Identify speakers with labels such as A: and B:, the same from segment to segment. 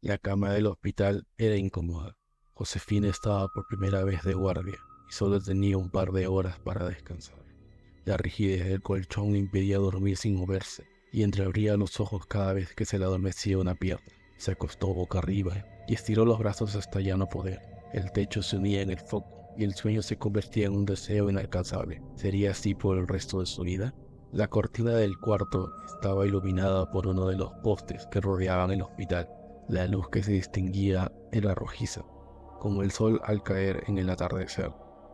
A: La cama del hospital era incómoda. Josefina estaba por primera vez de guardia y solo tenía un par de horas para descansar. La rigidez del colchón le impedía dormir sin moverse y entreabría los ojos cada vez que se le adormecía una pierna. Se acostó boca arriba y estiró los brazos hasta ya no poder. El techo se unía en el foco y el sueño se convertía en un deseo inalcanzable. ¿Sería así por el resto de su vida? La cortina del cuarto estaba iluminada por uno de los postes que rodeaban el hospital. La luz que se distinguía era rojiza, como el sol al caer en el atardecer.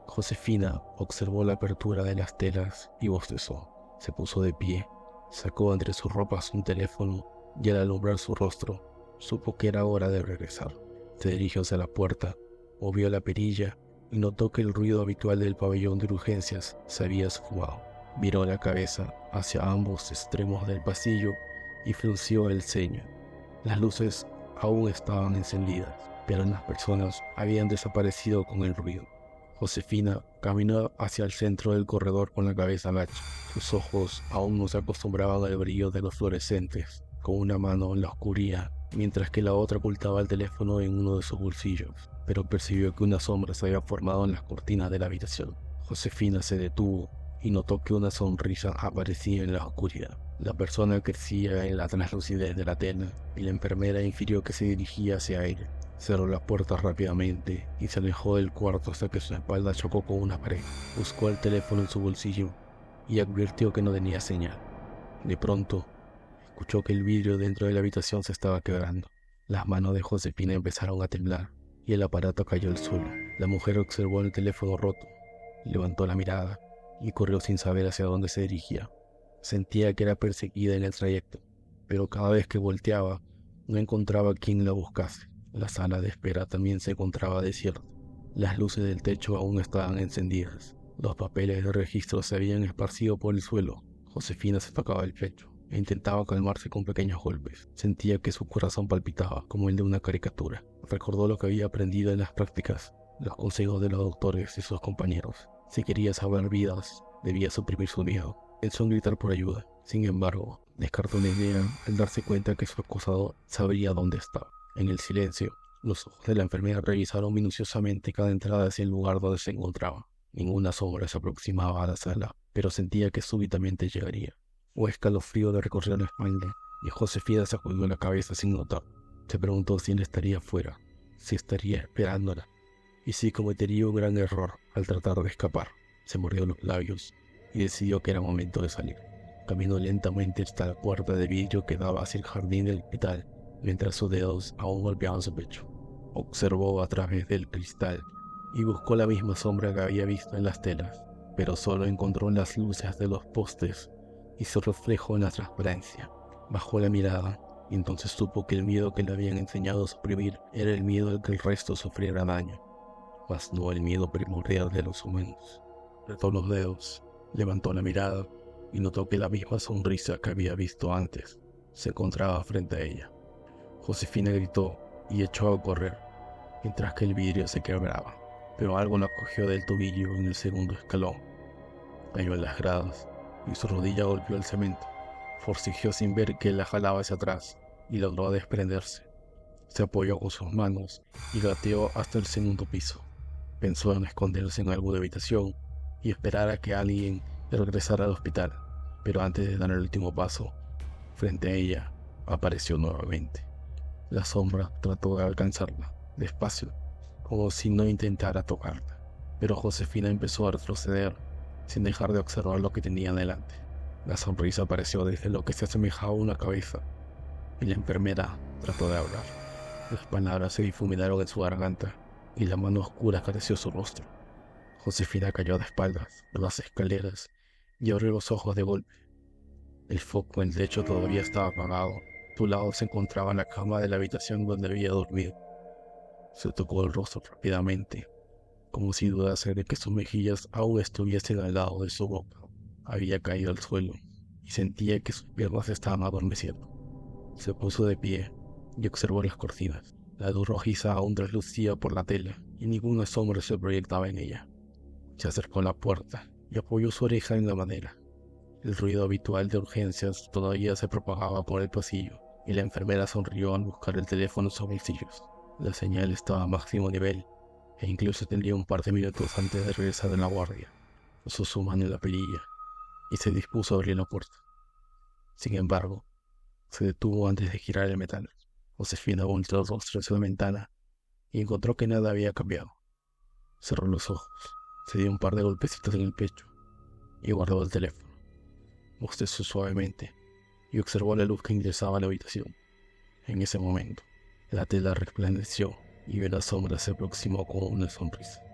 A: Josefina observó la apertura de las telas y bostezó. Se puso de pie, sacó entre sus ropas un teléfono y al alumbrar su rostro, supo que era hora de regresar. Se dirigió hacia la puerta, movió la perilla y notó que el ruido habitual del pabellón de urgencias se había esfumado. Viró la cabeza hacia ambos extremos del pasillo y frunció el ceño. Las luces aún estaban encendidas, pero las personas habían desaparecido con el ruido. Josefina caminó hacia el centro del corredor con la cabeza agacha. Sus ojos aún no se acostumbraban al brillo de los fluorescentes. Con una mano la oscuría, mientras que la otra ocultaba el teléfono en uno de sus bolsillos, pero percibió que una sombra se había formado en las cortinas de la habitación. Josefina se detuvo y notó que una sonrisa aparecía en la oscuridad. La persona crecía en la translucidez de la tela y la enfermera infirió que se dirigía hacia ella. Cerró la puerta rápidamente y se alejó del cuarto hasta que su espalda chocó con una pared. Buscó el teléfono en su bolsillo y advirtió que no tenía señal. De pronto, escuchó que el vidrio dentro de la habitación se estaba quebrando. Las manos de Josefina empezaron a temblar y el aparato cayó al suelo. La mujer observó el teléfono roto, levantó la mirada y corrió sin saber hacia dónde se dirigía. Sentía que era perseguida en el trayecto, pero cada vez que volteaba no encontraba quien la buscase. La sala de espera también se encontraba desierta. Las luces del techo aún estaban encendidas. Los papeles de registro se habían esparcido por el suelo. Josefina se tocaba el pecho e intentaba calmarse con pequeños golpes. Sentía que su corazón palpitaba como el de una caricatura. Recordó lo que había aprendido en las prácticas, los consejos de los doctores y sus compañeros. Si quería salvar vidas, debía suprimir su miedo. Pensó en gritar por ayuda. Sin embargo, descartó la idea al darse cuenta que su acosador sabría dónde estaba. En el silencio, los ojos de la enfermera revisaron minuciosamente cada entrada hacia el lugar donde se encontraba. Ninguna sombra se aproximaba a la sala, pero sentía que súbitamente llegaría. Un escalofrío le recorrió la espalda y Josefina sacudió la cabeza sin notar. Se preguntó si él estaría afuera, si estaría esperándola, y si cometería un gran error al tratar de escapar. Se mordió los labios y decidió que era momento de salir. Caminó lentamente hasta la puerta de vidrio que daba hacia el jardín del hospital, mientras sus dedos aún golpeaban su pecho. Observó a través del cristal y buscó la misma sombra que había visto en las telas, pero solo encontró las luces de los postes y su reflejo en la transparencia. Bajó la mirada y entonces supo que el miedo que le habían enseñado a suprimir era el miedo de que el resto sufriera daño, mas no el miedo primordial de los humanos. Apretó los dedos, levantó la mirada y notó que la misma sonrisa que había visto antes se encontraba frente a ella. Josefina gritó y echó a correr, mientras que el vidrio se quebraba, pero algo la cogió del tobillo en el segundo escalón. Cayó en las gradas y su rodilla golpeó el cemento. Forcejeó sin ver que la jalaba hacia atrás y logró desprenderse. Se apoyó con sus manos y gateó hasta el segundo piso. Pensó en esconderse en alguna habitación y esperar a que alguien regresara al hospital, pero antes de dar el último paso, frente a ella, apareció nuevamente. La sombra trató de alcanzarla, despacio, como si no intentara tocarla, pero Josefina empezó a retroceder sin dejar de observar lo que tenía delante. La sonrisa apareció desde lo que se asemejaba a una cabeza, y la enfermera trató de hablar. Las palabras se difuminaron en su garganta, y la mano oscura acarició su rostro. Josefina cayó de espaldas por las escaleras y abrió los ojos de golpe. El foco en el techo todavía estaba apagado. A su lado se encontraba la cama de la habitación donde había dormido. Se tocó el rostro rápidamente, como si dudase de que sus mejillas aún estuviesen al lado de su boca. Había caído al suelo y sentía que sus piernas estaban adormeciendo. Se puso de pie y observó las cortinas. La luz rojiza aún traslucía por la tela y ninguna sombra se proyectaba en ella. Se acercó a la puerta y apoyó su oreja en la madera. El ruido habitual de urgencias todavía se propagaba por el pasillo. y la enfermera sonrió al buscar el teléfono en sus bolsillos. La señal estaba a máximo nivel e incluso tendría un par de minutos antes de regresar de la guardia. Puso su mano en la perilla y se dispuso a abrir la puerta. Sin embargo, se detuvo antes de girar el metal. Josefina volteó el rostro hacia la ventana y encontró que nada había cambiado. Cerró los ojos, se dio un par de golpecitos en el pecho y guardó el teléfono. Bostezó suavemente y observó la luz que ingresaba a la habitación. En ese momento, la tela resplandeció y una sombra se aproximó con una sonrisa.